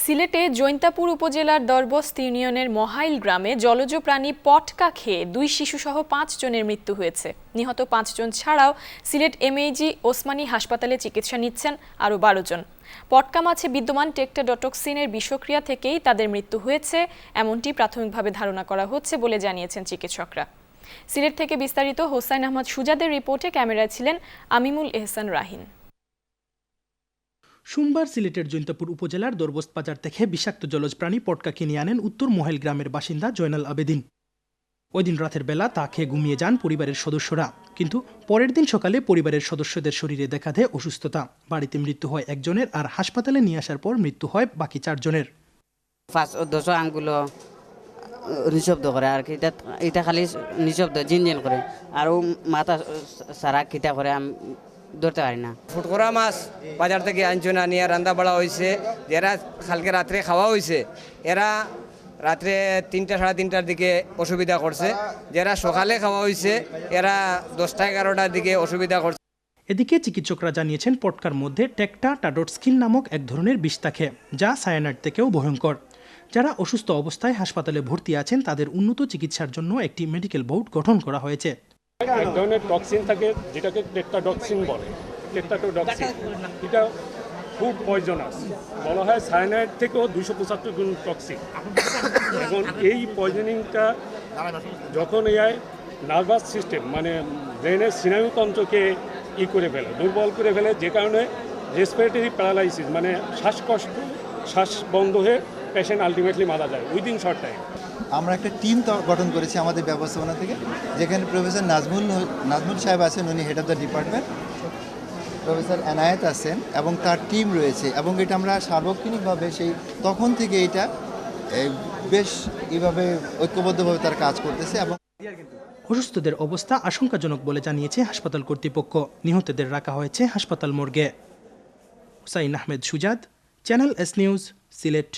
সিলেটে জৈন্তাপুর উপজেলার দরবস্ত ইউনিয়নের মহাইল গ্রামে জলজ প্রাণী পটকা খেয়ে 2 শিশুসহ 5 জনের মৃত্যু হয়েছে। নিহত 5 জন ছাড়াও সিলেট এমএজি ওসমানী হাসপাতালে চিকিৎসা নিচ্ছেন আরও 12 জন। পটকা মাছে বিদ্যমান টেট্রাডটক্সিনের বিষক্রিয়া থেকেই তাদের মৃত্যু হয়েছে, এমনটি প্রাথমিকভাবে ধারণা করা হচ্ছে বলে জানিয়েছেন চিকিৎসকরা। সিলেট থেকে বিস্তারিত হোসাইন আহমদ সুজাদের রিপোর্টে ক্যামেরায় ছিলেন আমিমুল এহসান রাহিন। সোমবার সিলেটের জৈন্তাপুর উপজেলার দরবস্ত বাজার থেকে বিষাক্ত জলজ প্রাণী পটকা কিনে আনেন উত্তর মহাইল গ্রামের বাসিন্দা জয়নাল আবেদিন। ওই দিন রাতের বেলা তা খেয়ে ঘুমিয়ে যান পরিবারের সদস্যরা, কিন্তু পরের দিন সকালে পরিবারের সদস্যদের শরীরে দেখা দেয় অসুস্থতা। বাড়িতে মৃত্যু হয় একজনের, আর হাসপাতালে নিয়ে আসার পর মৃত্যু হয় বাকি 4 জনের। আঙ্গুলো নিঃশব্দ করে, আর এটা খালি নিঃশব্দ জিনজিন করে, আর মাথা সারা কিতা করে ধরতে পারি না। ফুটকরা মাছ বাজার থেকে আনছো না, নিয়ে রান্না বাড়া হয়েছে। যারা কালকে রাত্রে খাওয়া হয়েছে এরা রাত্রে 3টা সাড়ে 3টার দিকে অসুবিধা করছে। যারা সকালে খাওয়া হয়েছে এরা 10টা 11টার দিকে অসুবিধা করছে। এদিকে চিকিৎসকরা জানিয়েছেন পটকার মধ্যে টেট্রাডটক্সিন নামক এক ধরনের বিষ থাকে, যা সায়ানাইড থেকেও ভয়ঙ্কর। যারা অসুস্থ অবস্থায় হাসপাতালে ভর্তি আছেন তাদের উন্নত চিকিৎসার জন্য একটি মেডিকেল বোর্ড গঠন করা হয়েছে। এক ধরনের টক্সিন থাকে যেটাকে টেট্রাডক্সিন বলে। টেট্রাডক্সিন এটা খুব পয়জনাস, বলা হয় সায়ানাইড থেকেও 275 গুণ টক্সিক। এখন এই পয়জনিংটা যখন এই নার্ভাস সিস্টেম মানে ব্রেনের স্নায়ুতন্ত্রকে করে ফেলে, দুর্বল করে ফেলে, যে কারণে রেসপিরেটরি প্যারালাইসিস মানে শ্বাসকষ্ট, শ্বাস বন্ধ হয়ে পেশেন্ট আলটিমেটলি মারা যায় উইদিন শর্ট টাইম। আমরা একটা টিম গঠন করেছি আমাদের ব্যবস্থাপনা থেকে, যেখানে প্রফেসর নাজমুল সাহেব আছেন, উনি head of the department, professor Enayet আছেন এবং তার টিম রয়েছে। এবং এটা আমরা সার্বক্ষণিকভাবে সেই তখন থেকে এটা বেশ এইভাবে ঐক্যবদ্ধভাবে তার কাজ করতেছে। এবং অসুস্থদের অবস্থা আশঙ্কাজনক বলে জানিয়েছে হাসপাতাল কর্তৃপক্ষ। নিহতদের রাখা হয়েছে হাসপাতাল মর্গে। Hossain Ahmed Sujad, channel S news, Sylhet.